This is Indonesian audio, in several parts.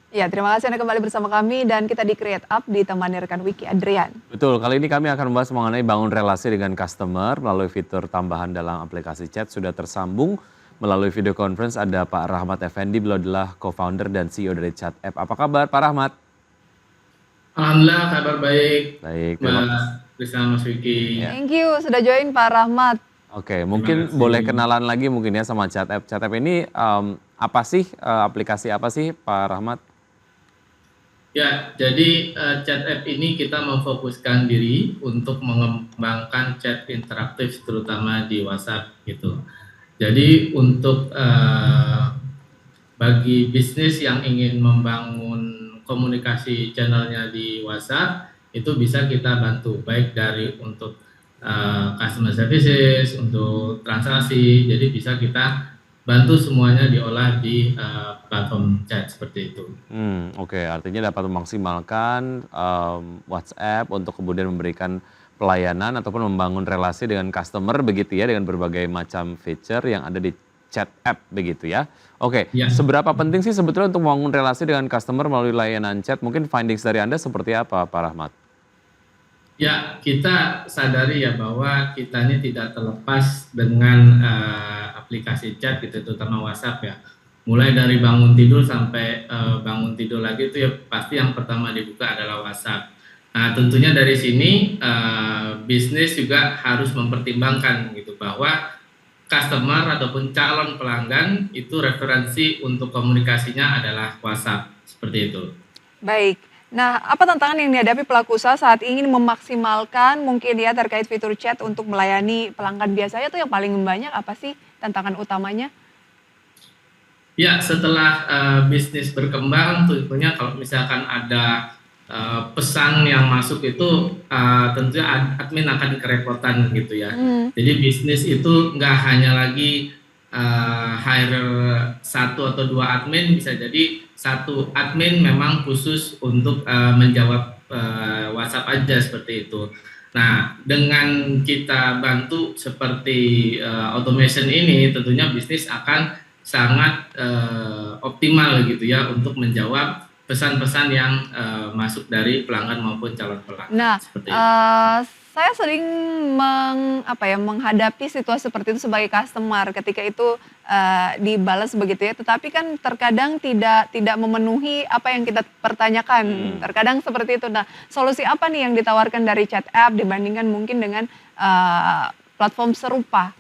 Ya, terima kasih Anda kembali bersama kami dan kita di Create Up ditemani rekan Wiki Adrian. Betul, kali ini kami akan membahas mengenai bangun relasi dengan customer melalui fitur tambahan dalam aplikasi chat. Sudah tersambung melalui video conference ada Pak Rahmat Effendi, beliau adalah co-founder dan CEO dari Chat App. Apa kabar Pak Rahmat? Alhamdulillah kabar baik, Baik, terima Mbak kasih. Rizka Mas Vicky. Ya. Thank you sudah join Pak Rahmat. Oke, Terima mungkin boleh kasih. kenalan lagi mungkin ya sama Chat App. Chat App ini apa sih, aplikasi apa sih Pak Rahmat? Ya, jadi chat app ini kita memfokuskan diri untuk mengembangkan chat interaktif terutama di WhatsApp gitu. Jadi untuk bagi bisnis yang ingin membangun komunikasi channelnya di WhatsApp itu bisa kita bantu baik dari untuk customer services, untuk transaksi, jadi bisa kita bantu semuanya diolah di platform chat seperti itu. Oke, artinya dapat memaksimalkan WhatsApp untuk kemudian memberikan pelayanan ataupun membangun relasi dengan customer begitu ya, dengan berbagai macam feature yang ada di Chat App begitu ya. Oke, Ya. seberapa penting sih sebetulnya untuk membangun relasi dengan customer melalui layanan chat? Mungkin findings dari Anda seperti apa Pak Rahmat? Ya, kita sadari ya bahwa kita ini tidak terlepas dengan aplikasi chat gitu, terutama WhatsApp ya. Mulai dari bangun tidur sampai bangun tidur lagi itu ya pasti yang pertama dibuka adalah WhatsApp. Nah, tentunya dari sini bisnis juga harus mempertimbangkan gitu bahwa customer ataupun calon pelanggan itu referensi untuk komunikasinya adalah WhatsApp, seperti itu. Baik. Nah, apa tantangan yang dihadapi pelaku usaha saat ingin memaksimalkan mungkin ya terkait fitur chat untuk melayani pelanggan biasanya tuh yang paling banyak apa sih tantangan utamanya? Ya, setelah bisnis berkembang, tentunya kalau misalkan ada pesan yang masuk itu tentunya admin akan kerepotan gitu ya. Jadi bisnis itu nggak hanya lagi hire satu atau dua admin, bisa jadi satu admin memang khusus untuk menjawab WhatsApp aja seperti itu. Nah, dengan kita bantu seperti automation ini, tentunya bisnis akan sangat optimal gitu ya untuk menjawab pesan-pesan yang masuk dari pelanggan maupun calon pelanggan. Nah, Seperti itu. saya sering menghadapi situasi seperti itu sebagai customer ketika itu, dibalas begitu ya, tetapi kan terkadang tidak memenuhi apa yang kita pertanyakan, terkadang seperti itu. Nah, solusi apa nih yang ditawarkan dari chat app dibandingkan mungkin dengan, platform serupa?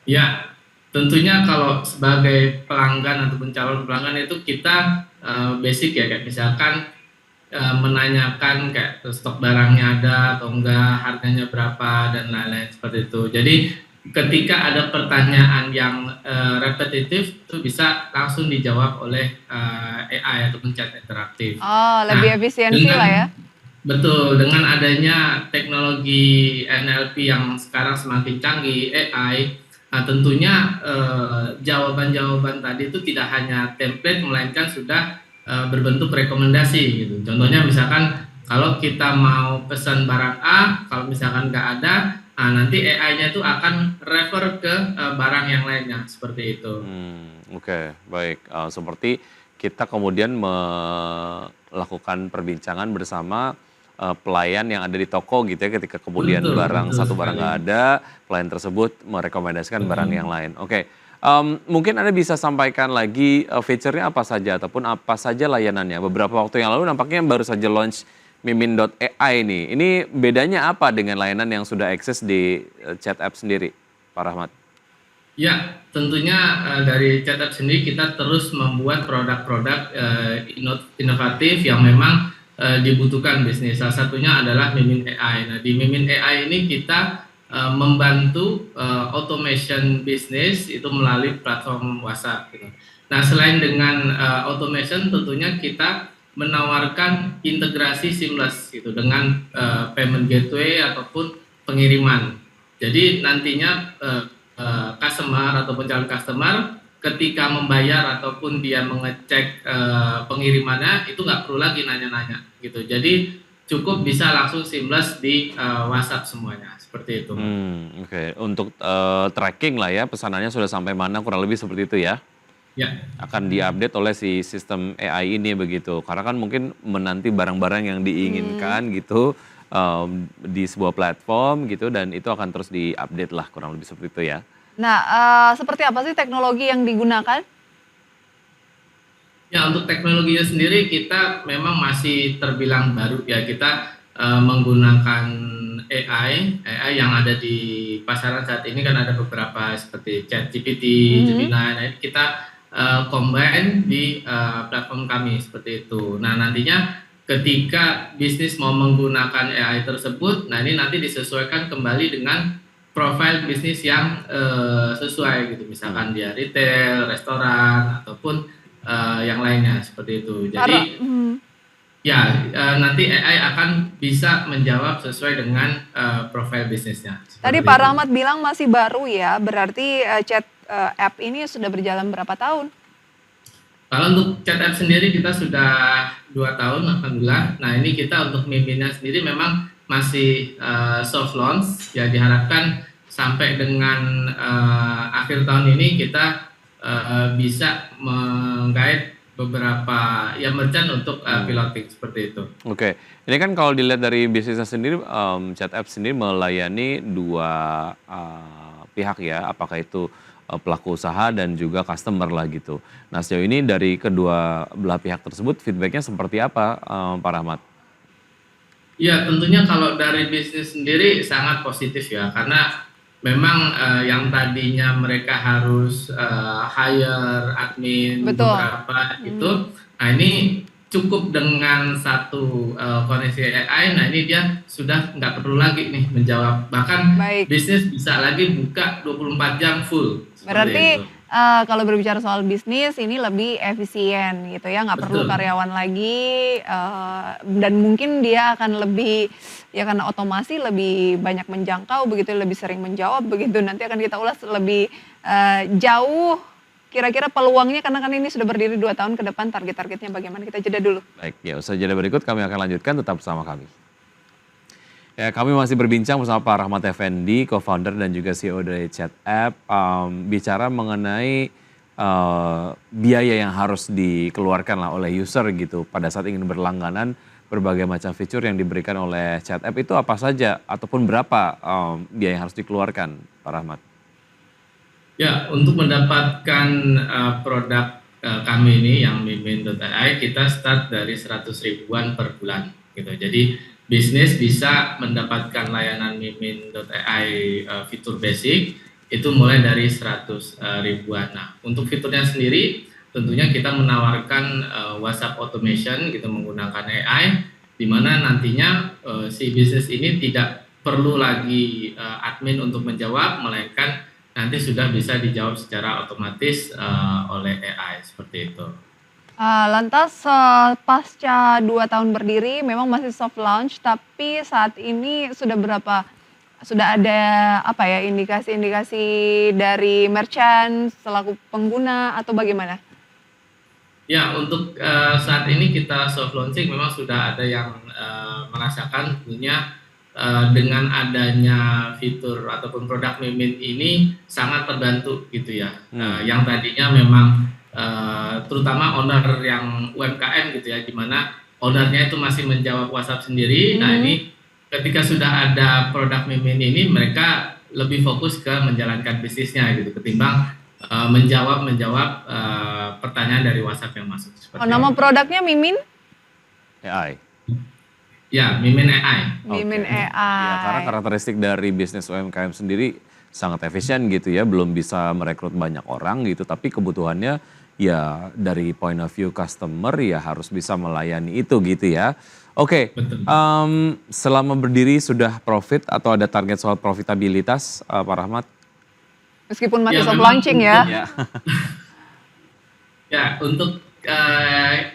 Ya, tentunya kalau sebagai pelanggan ataupun calon pelanggan itu kita basic ya, kayak misalkan menanyakan kayak stok barangnya ada atau enggak, harganya berapa dan lain-lain seperti itu. Jadi ketika ada pertanyaan yang repetitif itu bisa langsung dijawab oleh AI ataupun chat interaktif. Oh, lebih Nah, efisiensi lah ya? dengan betul, dengan adanya teknologi NLP yang sekarang semakin canggih, AI, nah tentunya jawaban-jawaban tadi itu tidak hanya template, melainkan sudah berbentuk rekomendasi gitu. Contohnya misalkan kalau kita mau pesan barang A, kalau misalkan nggak ada, nah nanti AI-nya itu akan refer ke barang yang lainnya, seperti itu. Oke, baik. Seperti kita kemudian melakukan perbincangan bersama pelayan yang ada di toko gitu ya, ketika kemudian Betul, betul satu barang sekali. nggak ada, pelayan tersebut merekomendasikan barang Betul. yang lain. Oke, mungkin Anda bisa sampaikan lagi fiturnya apa saja ataupun apa saja layanannya. Beberapa waktu yang lalu nampaknya baru saja launch Mimin.ai nih. Ini bedanya apa dengan layanan yang sudah eksis di chat app sendiri, Pak Rahmat? Ya, tentunya dari Chat sendiri kita terus membuat produk-produk inovatif yang memang dibutuhkan bisnis. Salah satunya adalah Mimin AI. Nah, di Mimin AI ini kita membantu automation bisnis itu melalui platform WhatsApp gitu. Nah, selain dengan automation, tentunya kita menawarkan integrasi seamless gitu dengan payment gateway ataupun pengiriman. Jadi nantinya customer ataupun calon customer ketika membayar ataupun dia mengecek pengirimannya itu nggak perlu lagi nanya-nanya gitu. Jadi cukup bisa langsung seamless di WhatsApp semuanya seperti itu, Mbak. Oke. Untuk tracking lah ya, pesanannya sudah sampai mana kurang lebih seperti itu ya? Ya, akan diupdate oleh si sistem AI ini begitu. Karena kan mungkin menanti barang-barang yang diinginkan gitu di sebuah platform gitu dan itu akan terus diupdate lah kurang lebih seperti itu ya. Nah, seperti apa sih teknologi yang digunakan? ya untuk teknologinya sendiri kita memang masih terbilang baru ya. Kita menggunakan AI yang ada di pasaran saat ini kan ada beberapa seperti ChatGPT, Gemini. Mhm. Nah, ini kita combine di platform kami seperti itu. Nah, nantinya ketika bisnis mau menggunakan AI tersebut, nah ini nanti disesuaikan kembali dengan profil bisnis yang sesuai gitu. Misalkan dia retail, restoran ataupun yang lainnya seperti itu. Jadi ya nanti AI akan bisa menjawab sesuai dengan profil bisnisnya Tadi seperti Pak itu. Rahmat bilang masih baru ya, berarti chat app ini sudah berjalan berapa tahun? Kalau untuk chat app sendiri kita sudah 2 tahun alhamdulillah. Nah ini kita untuk miminnya sendiri memang masih soft launch ya, diharapkan sampai dengan akhir tahun ini kita bisa menggait beberapa ya merchant untuk piloting seperti itu. Oke, ini kan kalau dilihat dari bisnisnya sendiri, Chat App sendiri melayani dua pihak ya, apakah itu pelaku usaha dan juga customer lah gitu. Nah sejauh ini dari kedua belah pihak tersebut feedbacknya seperti apa, Pak Rahmat? Ya, tentunya kalau dari bisnis sendiri sangat positif ya, karena memang yang tadinya mereka harus hire admin Betul. beberapa Mhm. itu, nah ini cukup dengan satu koneksi AI, nah ini dia sudah nggak perlu lagi nih menjawab, bahkan Baik. bisnis bisa lagi buka 24 jam full, seperti Berarti, itu. kalau berbicara soal bisnis ini lebih efisien gitu ya, nggak perlu Betul, karyawan lagi, dan mungkin dia akan lebih ya karena otomasi lebih banyak menjangkau begitu, lebih sering menjawab begitu. Nanti akan kita ulas lebih, jauh kira-kira peluangnya karena kan ini sudah berdiri 2 tahun ke depan target-targetnya bagaimana, kita jeda dulu. Baik, ya usaha jeda berikut kami akan lanjutkan tetap bersama kami. Ya, kami masih berbincang bersama Pak Rahmat Effendi, co-founder dan juga CEO dari Chat App, bicara mengenai biaya yang harus dikeluarkan lah oleh user gitu pada saat ingin berlangganan berbagai macam fitur yang diberikan oleh Chat App itu apa saja ataupun berapa biaya yang harus dikeluarkan, Pak Rahmat? ya untuk mendapatkan produk kami ini yang mimin.ai kita start dari 100 ribuan per bulan gitu. Jadi bisnis bisa mendapatkan layanan mimin.ai fitur basic itu mulai dari 100 ribuan. Nah, untuk fiturnya sendiri tentunya kita menawarkan WhatsApp automation gitu menggunakan AI di mana nantinya si bisnis ini tidak perlu lagi admin untuk menjawab, melainkan nanti sudah bisa dijawab secara otomatis oleh AI seperti itu. Lantas, pasca 2 tahun berdiri memang masih soft launch, tapi saat ini sudah ada apa ya, indikasi-indikasi dari merchant selaku pengguna atau bagaimana? Ya, untuk saat ini kita soft launching memang sudah ada yang merasakan tentunya dengan adanya fitur ataupun produk Mimin ini sangat terbantu gitu ya. Yang tadinya memang terutama owner yang UMKM gitu ya, di mana ownernya itu masih menjawab WhatsApp sendiri. Nah, Mhm. ini ketika sudah ada produk Mimin ini mereka lebih fokus ke menjalankan bisnisnya gitu ketimbang menjawab pertanyaan dari WhatsApp yang masuk Oh, seperti nama itu. produknya Mimin? AI. Ya, Mimin AI. Mimin Oke. Ya, karena AI. karakteristik dari bisnis UMKM sendiri sangat efisien gitu ya, belum bisa merekrut banyak orang gitu, tapi kebutuhannya ya dari point of view customer ya harus bisa melayani itu gitu ya. Oke, Betul. selama berdiri sudah profit atau ada target soal profitabilitas, Pak Rahmat? Meskipun masih Ya, soft memang launching ya? untuk Ya. ya untuk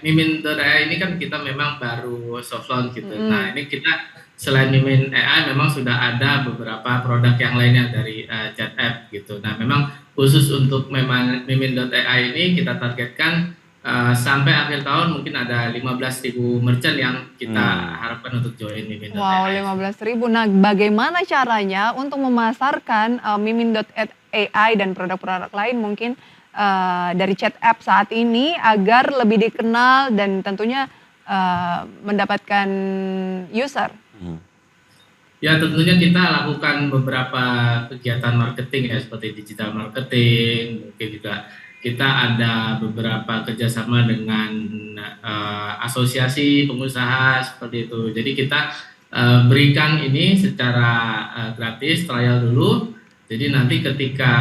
Mimin AI ini kan kita memang baru soft launch gitu. Mhm. Nah, ini kita selain Mimin AI memang sudah ada beberapa produk yang lainnya dari Chat App gitu. Nah, memang khusus untuk memang Mimin.ai ini kita targetkan sampai akhir tahun mungkin ada 15.000 merchant yang kita Hmm. harapkan untuk join Wow, Mimin.ai. 15.000. Nah, bagaimana caranya untuk memasarkan, Mimin.ai dan produk-produk lain mungkin, dari chat app saat ini agar lebih dikenal dan tentunya mendapatkan user? Ya tentunya kita lakukan beberapa kegiatan marketing ya seperti digital marketing, mungkin juga kita ada beberapa kerjasama dengan asosiasi pengusaha seperti itu. Jadi kita berikan ini secara gratis trial dulu. Jadi nanti ketika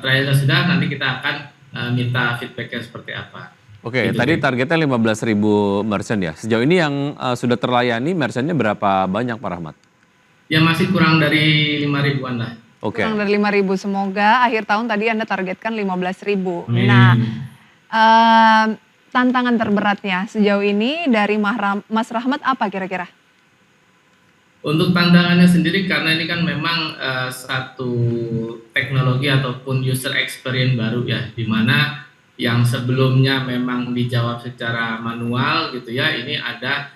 trialnya sudah, nanti kita akan minta feedbacknya seperti apa. Oke, Gitu, tadi Jack. targetnya 15.000 merchant ya. Sejauh ini yang sudah terlayani merchantnya berapa banyak Pak Rahmat? Ya masih kurang dari 5.000-an lah. Oke. Kurang dari 5.000, semoga akhir tahun tadi Anda targetkan 15.000. Amin. Nah, tantangan terberatnya sejauh ini dari Mas Rahmat apa kira-kira? Untuk tantangannya sendiri karena ini kan memang satu teknologi ataupun user experience baru ya, di mana yang sebelumnya memang dijawab secara manual gitu ya, ini ada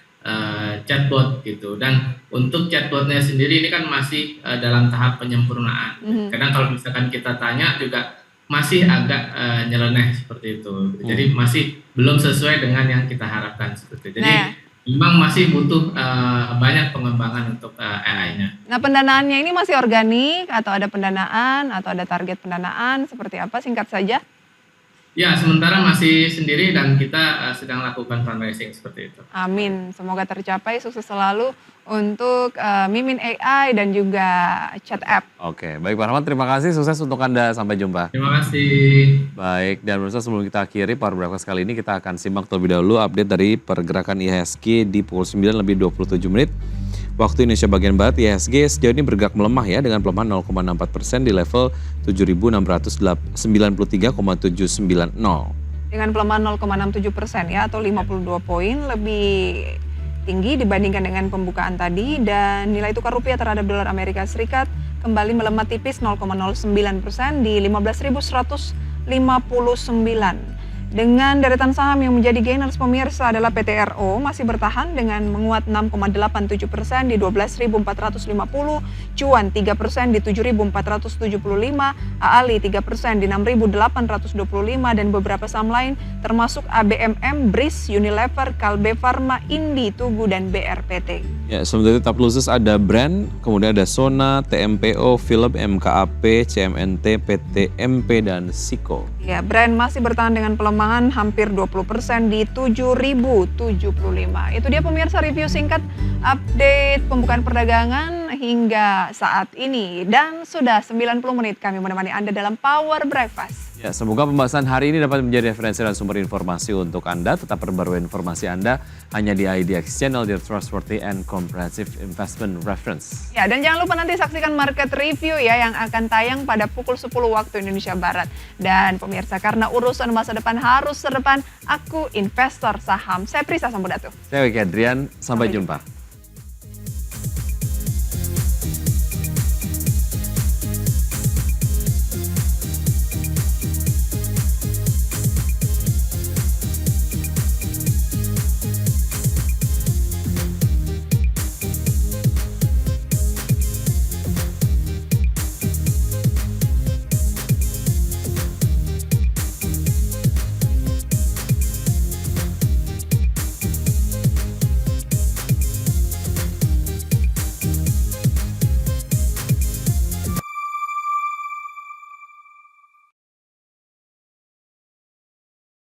chatbot gitu. Dan untuk chatbotnya sendiri ini kan masih dalam tahap penyempurnaan. Kadang kalau misalkan kita tanya juga masih agak nyeleneh seperti itu. Jadi masih belum sesuai dengan yang kita harapkan seperti itu. Jadi memang masih butuh banyak pengembangan untuk AI-nya. Nah, pendanaannya ini masih organik atau ada pendanaan atau ada target pendanaan seperti apa, singkat saja? Ya, sementara masih sendiri dan kita sedang lakukan fundraising seperti itu. Amin, semoga tercapai, sukses selalu untuk Mimin AI dan juga chat app. Oke, baik Pak Rahmat, terima kasih, sukses untuk Anda, sampai jumpa. Terima kasih. Baik, dan pemirsa sebelum kita akhiri Power Breakfast kali ini kita akan simak terlebih dahulu update dari pergerakan IHSG di pukul 9:27 waktu Indonesia bagian Barat. IHSG sejauh ini bergerak melemah ya dengan pelemahan 0,64% di level 7.693,790. Dengan pelemahan 0,67% ya atau 52 poin lebih tinggi dibandingkan dengan pembukaan tadi, dan nilai tukar rupiah terhadap dolar Amerika Serikat kembali melemah tipis 0,09% di 15.159. Dengan deretan saham yang menjadi gainers pemirsa adalah PT RO masih bertahan dengan menguat 6,87% di 12.450, Cuan 3% di 7.475, AALI 3% di 6.825, dan beberapa saham lain termasuk ABMM, BRIS, Unilever, Kalbe Farma, Indi, Tugu, dan BRPT. Ya, sementara itu top losers ada Brand, kemudian ada Sona, TMPO, Philip, MKAP, CMNT, PT MP, dan Siko. Ya, Brand masih bertahan dengan pelemahan hampir 20% di 7.075. Itu dia pemirsa review singkat update pembukaan perdagangan hingga saat ini. Dan sudah 90 menit kami menemani Anda dalam Power Breakfast. Ya, semoga pembahasan hari ini dapat menjadi referensi dan sumber informasi untuk Anda. Tetap perbarui informasi Anda hanya di IDX Channel, di Trustworthy and Comprehensive Investment Reference. Ya, dan jangan lupa nanti saksikan market review ya yang akan tayang pada pukul 10 waktu Indonesia Barat. Dan pemirsa, karena urusan masa depan harus terdepan, aku investor saham. Saya Prisa Samudatu. Saya Wiki Adrian, sampai jumpa.